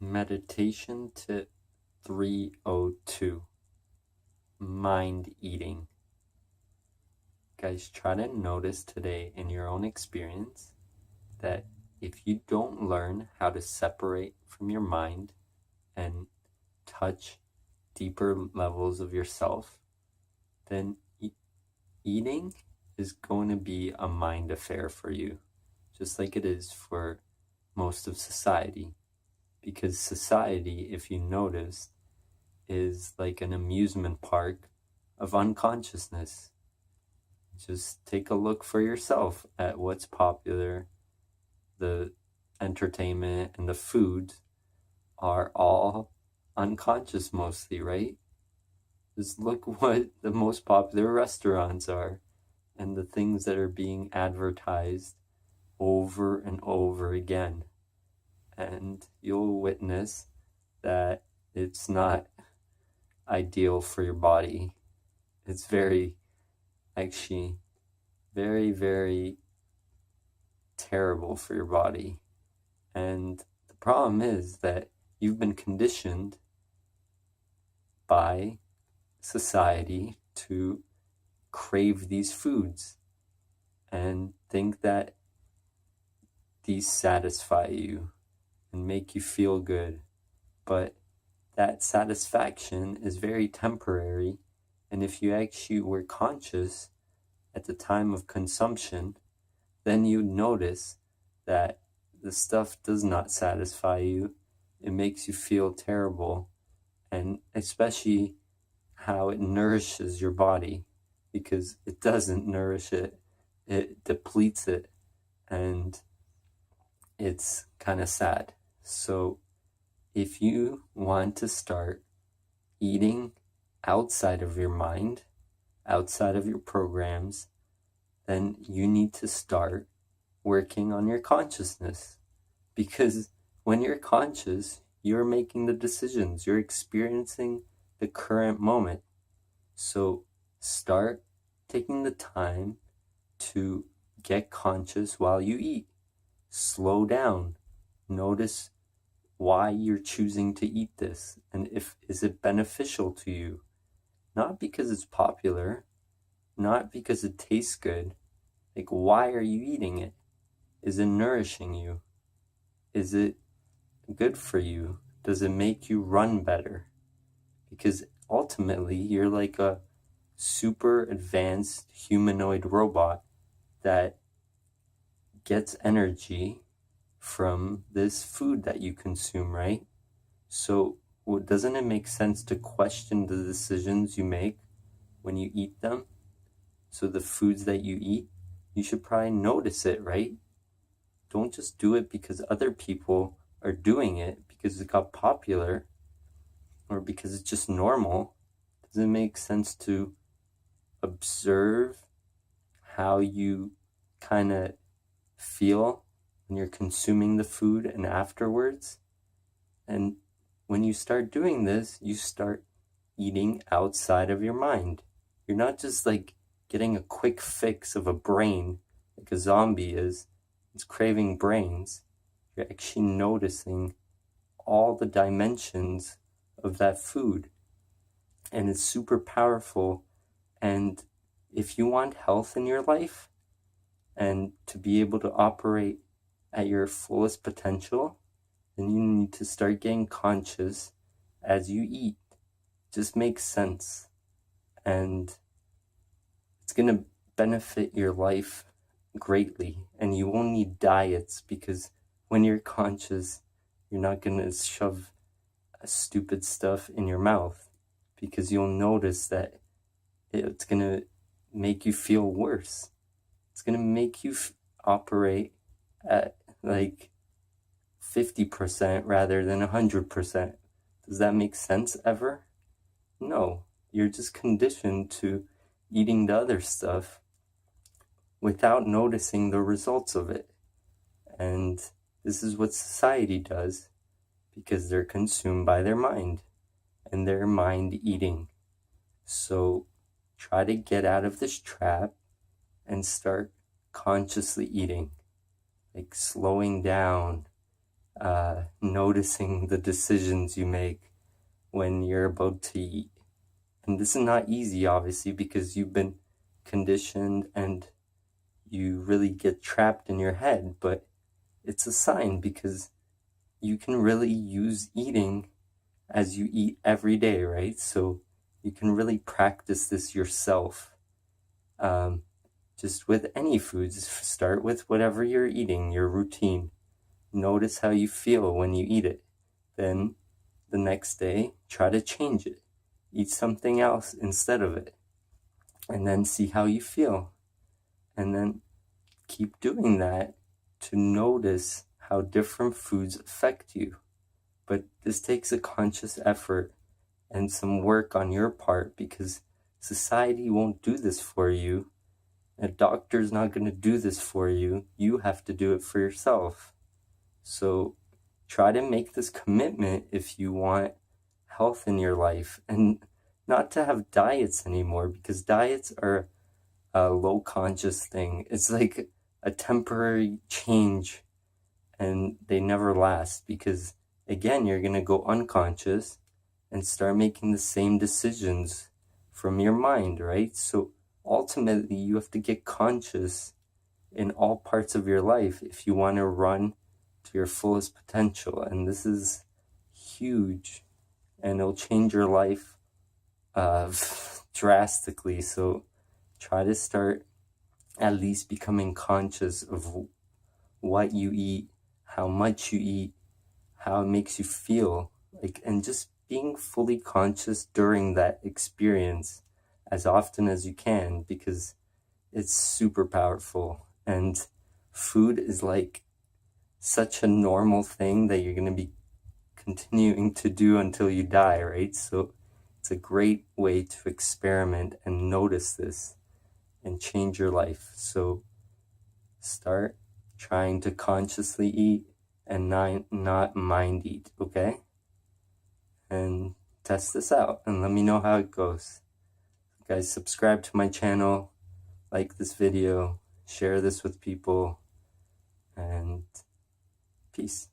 Meditation tip 302, mind eating. Guys, try to notice today in your own experience that if you don't learn how to separate from your mind and touch deeper levels of yourself, then eating is going to be a mind affair for you, just like it is for most of society. Because society, if you notice, is like an amusement park of unconsciousness. Just take a look for yourself at what's popular. The entertainment and the food are all unconscious mostly, right? Just look what the most popular restaurants are and the things that are being advertised over and over again. And you'll witness that it's not ideal for your body. It's actually very, very terrible for your body. And the problem is that you've been conditioned by society to crave these foods and think that these satisfy you and make you feel good. But that satisfaction is very temporary, and if you actually were conscious at the time of consumption, then you'd notice that the stuff does not satisfy you. It makes you feel terrible, and especially how it nourishes your body, because it doesn't nourish it, it depletes it, and it's kind of sad. So if you want to start eating outside of your mind, outside of your programs, then you need to start working on your consciousness. Because when you're conscious, you're making the decisions, you're experiencing the current moment. So start taking the time to get conscious while you eat. Slow down. Notice why you're choosing to eat this, and is it beneficial to you? Not because it's popular, not because it tastes good. Like, why are you eating it? Is it nourishing you? Is it good for you? Does it make you run better? Because ultimately, you're like a super advanced humanoid robot that gets energy from this food that you consume, right? So doesn't it make sense to question the decisions you make when you eat them? So the foods that you eat, you should probably notice it, right? Don't just do it because other people are doing it, because it got popular, or because it's just normal. Does it make sense to observe how you kind of feel when you're consuming the food and afterwards? And when you start doing this, you start eating outside of your mind. You're not just like getting a quick fix of a brain like a zombie is. It's craving brains. You're actually noticing all the dimensions of that food. And it's super powerful. And if you want health in your life and to be able to operate at your fullest potential, then you need to start getting conscious as you eat. It just makes sense. And it's going to benefit your life greatly. And you won't need diets, because when you're conscious, you're not going to shove stupid stuff in your mouth, because you'll notice that it's going to make you feel worse. It's going to make you operate at like 50% rather than 100%. Does that make sense ever? No, you're just conditioned to eating the other stuff without noticing the results of it. And this is what society does, because they're consumed by their mind and their mind eating. So try to get out of this trap and start consciously eating, like slowing down, noticing the decisions you make when you're about to eat. And this is not easy, obviously, because you've been conditioned and you really get trapped in your head, but it's a sign because you can really use eating as you eat every day, right? So you can really practice this yourself. Just with any foods, start with whatever you're eating, your routine. Notice how you feel when you eat it. Then the next day, try to change it. Eat something else instead of it. And then see how you feel. And then keep doing that to notice how different foods affect you. But this takes a conscious effort and some work on your part because society won't do this for you. A doctor's not going to do this for you. You have to do it for yourself. So try to make this commitment if you want health in your life and not to have diets anymore, because diets are a low conscious thing. It's like a temporary change and they never last because, again, you're going to go unconscious and start making the same decisions from your mind, right? So ultimately, you have to get conscious in all parts of your life if you want to run to your fullest potential. And this is huge, and it'll change your life drastically. So try to start at least becoming conscious of what you eat, how much you eat, how it makes you feel, like, and just being fully conscious during that experience as often as you can, because it's super powerful. And food is like such a normal thing that you're going to be continuing to do until you die, right? So it's a great way to experiment and notice this and change your life. So start trying to consciously eat and not mind eat, okay? And test this out and let me know how it goes. Guys, subscribe to my channel, like this video, share this with people, and peace.